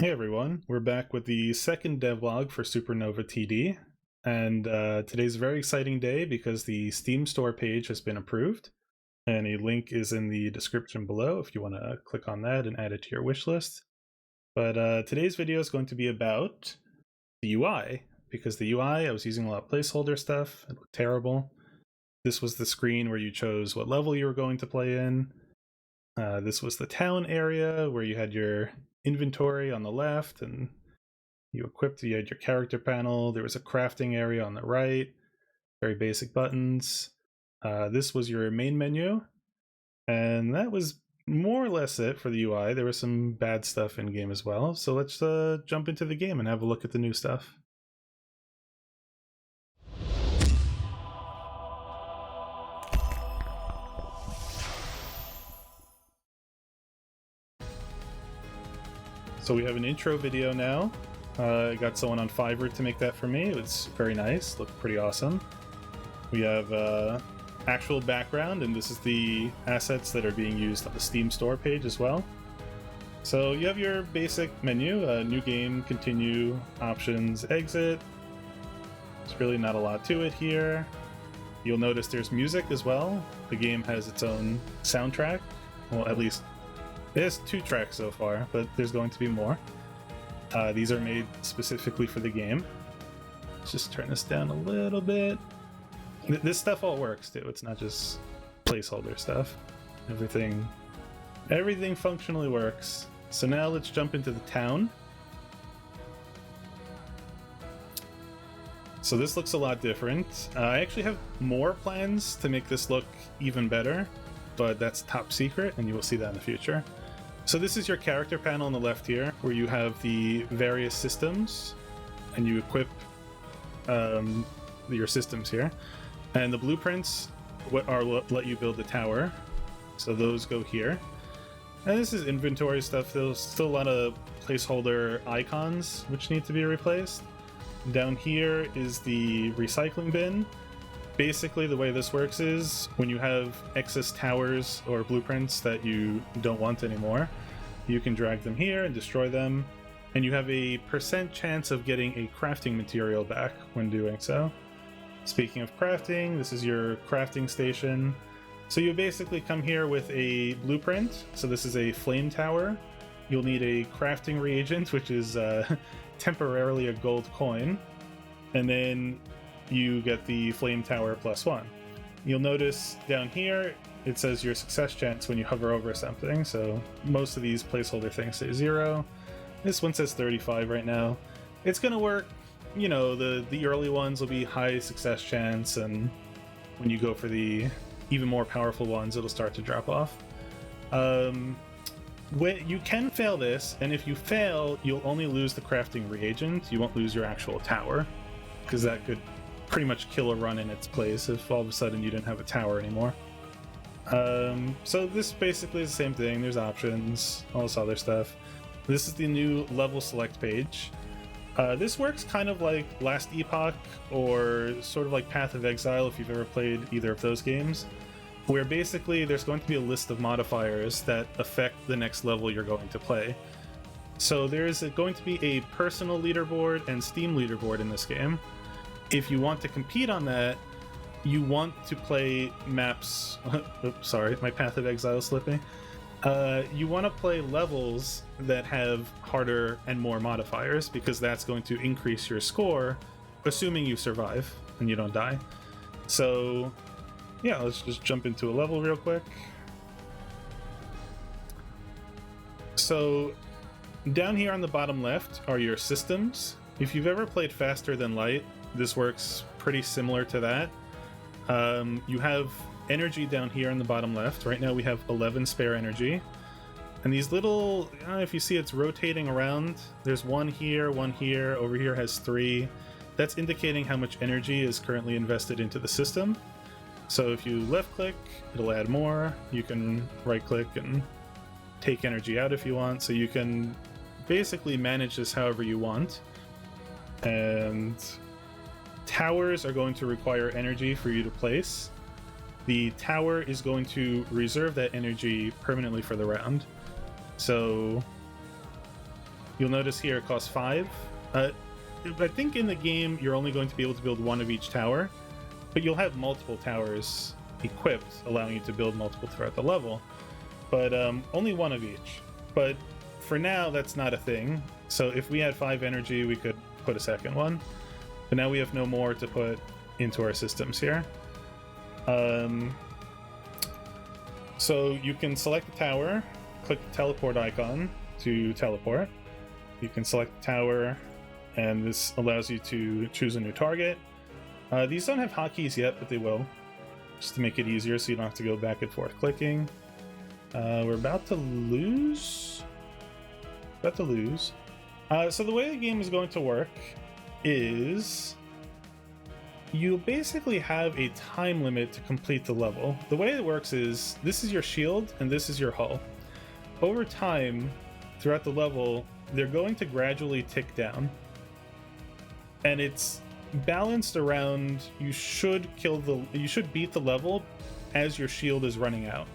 Hey everyone, we're back with the second devlog for Supernova TD, and today's a very exciting day because the Steam store page has been approved, and a link is in the description below if you want to click on that and add it to your wish list. But today's video is going to be about the UI, because the UI, I was using a lot of placeholder stuff, it looked terrible. This was the screen where you chose what level you were going to play in. This was the town area where you had your inventory on the left and you had your character panel. There was a crafting area on the right, very basic buttons. This was your main menu, and that was more or less it for the UI. There was some bad stuff in game as well, so let's jump into the game and have a look at the new stuff. So we have an intro video now. I got someone on Fiverr to make that for me. It was very nice, looked pretty awesome. We have actual background, and this is the assets that are being used on the Steam store page as well. So you have your basic menu, new game, continue, options, exit. There's really not a lot to it here. You'll notice there's music as well. The game has its own soundtrack. Well, at least there's 2 tracks so far, but there's going to be more. These are made specifically for the game. Let's just turn this down a little bit. This stuff all works too. It's not just placeholder stuff. Everything functionally works. So now let's jump into the town. So this looks a lot different. I actually have more plans to make this look even better, but that's top secret and you will see that in the future. So this is your character panel on the left here, where you have the various systems and you equip your systems here. And the blueprints let you build the tower. So those go here. And this is inventory stuff. There's still a lot of placeholder icons which need to be replaced. Down here is the recycling bin. Basically, the way this works is when you have excess towers or blueprints that you don't want anymore, you can drag them here and destroy them, and you have a % chance of getting a crafting material back when doing so. Speaking of crafting, this is your crafting station. So you basically come here with a blueprint. So this is a flame tower. You'll need a crafting reagent, which is temporarily a gold coin, and then you get the flame tower +1. You'll notice down here it says your success chance when you hover over something, so most of these placeholder things say 0. This one says 35 right now. It's gonna work, you know, the early ones will be high success chance, and when you go for the even more powerful ones it'll start to drop off. You can fail this, and if you fail you'll only lose the crafting reagent. You won't lose your actual tower, because that could pretty much kill a run in its place if all of a sudden you didn't have a tower anymore. So this basically is the same thing. There's options, all this other stuff. This is the new level select page. This works kind of like Last Epoch, or sort of like Path of Exile if you've ever played either of those games, where basically there's going to be a list of modifiers that affect the next level you're going to play. So there's going to be a personal leaderboard and Steam leaderboard in this game. If you want to compete on that, you want to play maps. Oops, sorry, my Path of Exile is slipping. You want to play levels that have harder and more modifiers, because that's going to increase your score, assuming you survive and you don't die. So yeah, let's just jump into a level real quick. So down here on the bottom left are your systems. If you've ever played Faster Than Light, this works pretty similar to that. You have energy down here in the bottom left. Right now we have 11 spare energy. And these little, if you see, it's rotating around. There's one here, over here has 3. That's indicating how much energy is currently invested into the system. So if you left click, it'll add more. You can right click and take energy out if you want. So you can basically manage this however you want. And towers are going to require energy for you to place. The tower is going to reserve that energy permanently for the round. So You'll notice here it costs 5. I think in the game you're only going to be able to build one of each tower, but you'll have multiple towers equipped, allowing you to build multiple throughout the level, but only one of each. But for now, that's not a thing. So if we had 5 energy, we could put a second one, but now we have no more to put into our systems here. So you can select the tower, click the teleport icon to teleport. You can select the tower, and this allows you to choose a new target. These don't have hotkeys yet, but they will, just to make it easier so you don't have to go back and forth clicking. We're about to lose. So the way the game is going to work is you basically have a time limit to complete the level. The way it works is this is your shield and this is your hull. Over time, throughout the level, they're going to gradually tick down. And it's balanced around you should beat the level as your shield is running out.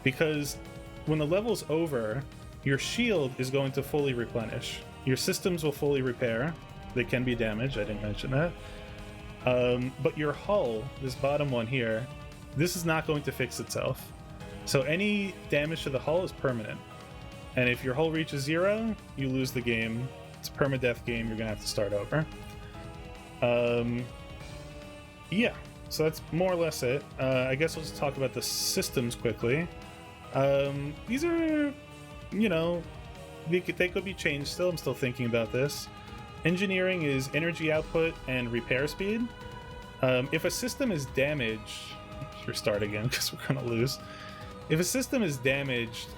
Because when the level's over, your shield is going to fully replenish. Your systems will fully repair. They can be damaged, I didn't mention that. But your hull, this bottom one here, this is not going to fix itself. So any damage to the hull is permanent. And if your hull reaches 0, you lose the game. It's a permadeath game, you're gonna have to start over. Yeah, so that's more or less it. I guess we'll just talk about the systems quickly. These are, you know, they could be changed still. I'm still thinking about this. Engineering is energy output and repair speed. If a system is damaged, let's restart again because we're gonna lose. If a system is damaged,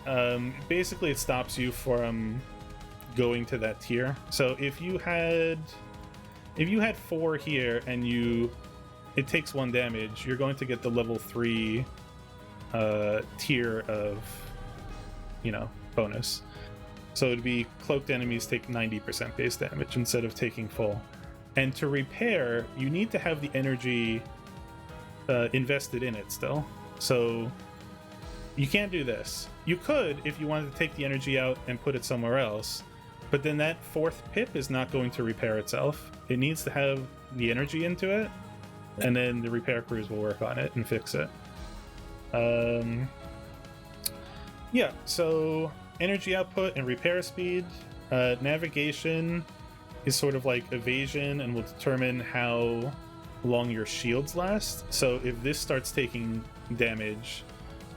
basically it stops you from going to that tier. So if you had 4 here and it takes 1 damage, you're going to get the level 3 tier of, you know, bonus. So it'd be cloaked enemies take 90% base damage instead of taking full. And to repair, you need to have the energy invested in it still. So you can't do this. You could if you wanted to take the energy out and put it somewhere else, but then that 4th pip is not going to repair itself. It needs to have the energy into it, and then the repair crews will work on it and fix it. Yeah, so energy output and repair speed. Navigation is sort of like evasion and will determine how long your shields last. So if this starts taking damage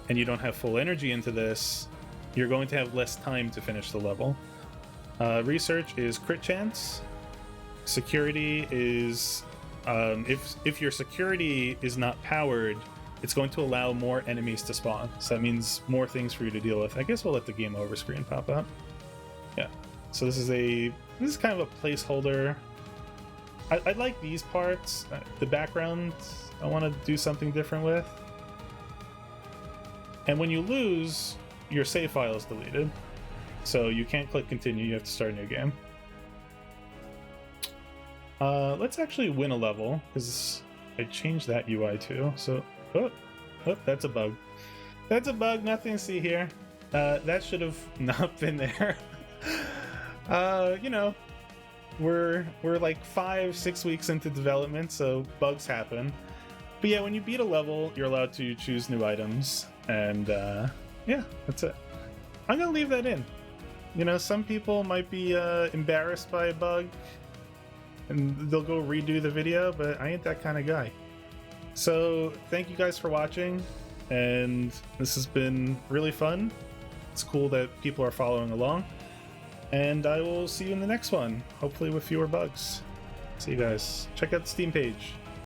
and you don't have full energy into this, you're going to have less time to finish the level. Research is crit chance. Security is if your security is not powered, it's going to allow more enemies to spawn. So that means more things for you to deal with. I guess we'll let the game over screen pop up. Yeah. So this is kind of a placeholder. I like these parts. The background, I want to do something different with. And when you lose, your save file is deleted. So you can't click continue, you have to start a new game. Let's actually win a level, because I changed that UI too. So, oh, that's a bug. That's a bug, nothing to see here. That should have not been there. You know, we're like 5-6 weeks into development, so bugs happen. But yeah, when you beat a level, you're allowed to choose new items, and yeah, that's it. I'm gonna leave that in. You know, some people might be embarrassed by a bug, and they'll go redo the video, but I ain't that kind of guy. So thank you guys for watching, and this has been really fun. It's cool that people are following along, and I will see you in the next one, hopefully with fewer bugs. See you guys. Check out the Steam page.